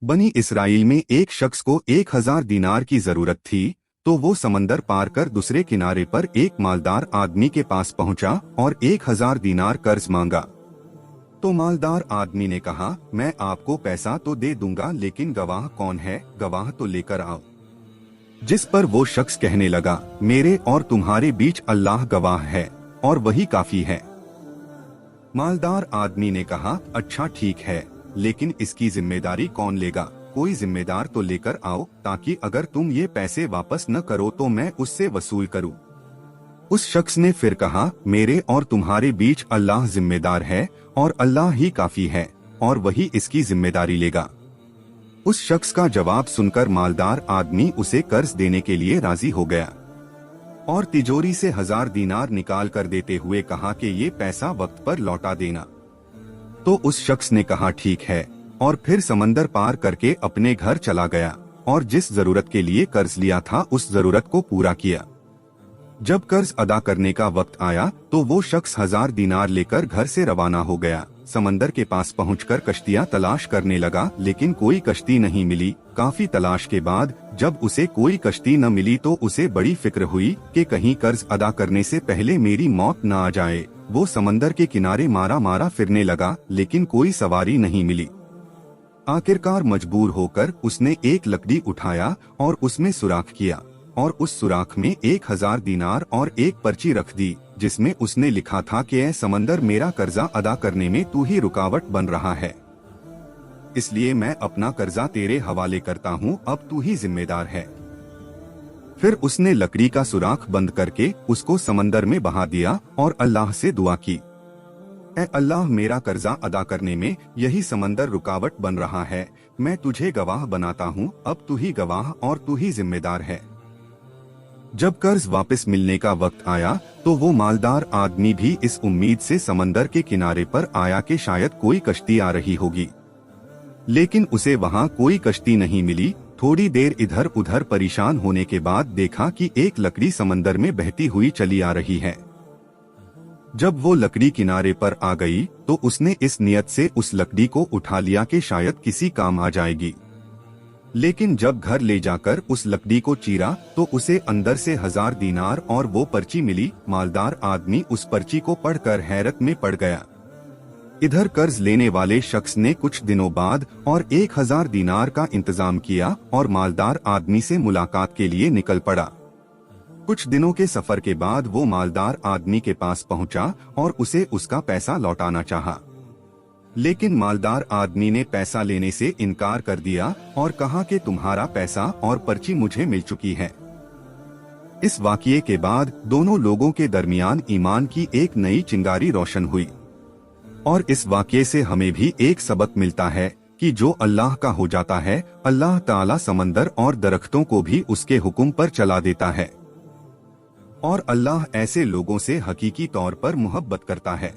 बनी इसराइल में एक शख्स को 1000 दीनार की जरूरत थी, तो वो समंदर पार कर दूसरे किनारे पर एक मालदार आदमी के पास पहुंचा और 1000 दीनार कर्ज मांगा। तो मालदार आदमी ने कहा, मैं आपको पैसा तो दे दूंगा, लेकिन गवाह कौन है? गवाह तो लेकर आओ। जिस पर वो शख्स कहने लगा, मेरे और तुम्हारे बीच अल्लाह गवाह है और वही काफी है। मालदार आदमी ने कहा, अच्छा ठीक है, लेकिन इसकी जिम्मेदारी कौन लेगा? कोई जिम्मेदार तो लेकर आओ, ताकि अगर तुम ये पैसे वापस न करो तो मैं उससे वसूल करूं। उस शख्स ने फिर कहा, मेरे और तुम्हारे बीच अल्लाह जिम्मेदार है और अल्लाह ही काफी है और वही इसकी जिम्मेदारी लेगा। उस शख्स का जवाब सुनकर मालदार आदमी उसे कर्ज देने के लिए राजी हो गया और तिजोरी से 1000 दीनार निकाल कर देते हुए कहा कि ये पैसा वक्त पर लौटा देना। तो उस शख्स ने कहा ठीक है, और फिर समंदर पार करके अपने घर चला गया और जिस जरूरत के लिए कर्ज लिया था उस जरूरत को पूरा किया। जब कर्ज अदा करने का वक्त आया तो वो शख्स 1000 दीनार लेकर घर से रवाना हो गया। समंदर के पास पहुंचकर कश्तियां तलाश करने लगा, लेकिन कोई कश्ती नहीं मिली। काफी तलाश के बाद जब उसे कोई कश्ती न मिली तो उसे बड़ी फिक्र हुई कि कहीं कर्ज अदा करने से पहले मेरी मौत न आ जाए। वो समंदर के किनारे मारा मारा फिरने लगा, लेकिन कोई सवारी नहीं मिली। आखिरकार मजबूर होकर उसने एक लकड़ी उठाया और उसमें सुराख किया और उस सुराख में 1000 दीनार और एक पर्ची रख दी, जिसमें उसने लिखा था कि ऐ समंदर, मेरा कर्जा अदा करने में तू ही रुकावट बन रहा है, इसलिए मैं अपना कर्जा तेरे हवाले करता हूँ, अब तू ही जिम्मेदार है। फिर उसने लकड़ी का सुराख बंद करके उसको समंदर में बहा दिया और अल्लाह से दुआ की, ऐ अल्लाह, मेरा कर्जा अदा करने में यही समंदर रुकावट बन रहा है, मैं तुझे गवाह बनाता हूँ, अब तू ही गवाह और तू ही जिम्मेदार है। जब कर्ज वापस मिलने का वक्त आया तो वो मालदार आदमी भी इस उम्मीद से समंदर के किनारे पर आया कि शायद कोई कश्ती आ रही होगी, लेकिन उसे वहाँ कोई कश्ती नहीं मिली। थोड़ी देर इधर उधर परेशान होने के बाद देखा कि एक लकड़ी समंदर में बहती हुई चली आ रही है। जब वो लकड़ी किनारे पर आ गई तो उसने इस नियत से उस लकड़ी को उठा लिया कि शायद किसी काम आ जाएगी, लेकिन जब घर ले जाकर उस लकड़ी को चीरा तो उसे अंदर से 1000 दीनार और वो पर्ची मिली। मालदार आदमी उस पर्ची को पढ़कर हैरत में पड़ गया। इधर कर्ज लेने वाले शख्स ने कुछ दिनों बाद और 1000 दीनार का इंतजाम किया और मालदार आदमी से मुलाकात के लिए निकल पड़ा। कुछ दिनों के सफर के बाद वो मालदार आदमी के पास पहुंचा और उसे उसका पैसा लौटाना चाहा, लेकिन मालदार आदमी ने पैसा लेने से इनकार कर दिया और कहा कि तुम्हारा पैसा और पर्ची मुझे मिल चुकी है। इस वाकये के बाद दोनों लोगों के दरमियान ईमान की एक नई चिंगारी रोशन हुई और इस वाकये से हमें भी एक सबक मिलता है कि जो अल्लाह का हो जाता है, अल्लाह ताला समंदर और दरख्तों को भी उसके हुक्म पर चला देता है और अल्लाह ऐसे लोगों से हकीकी तौर पर मोहब्बत करता है।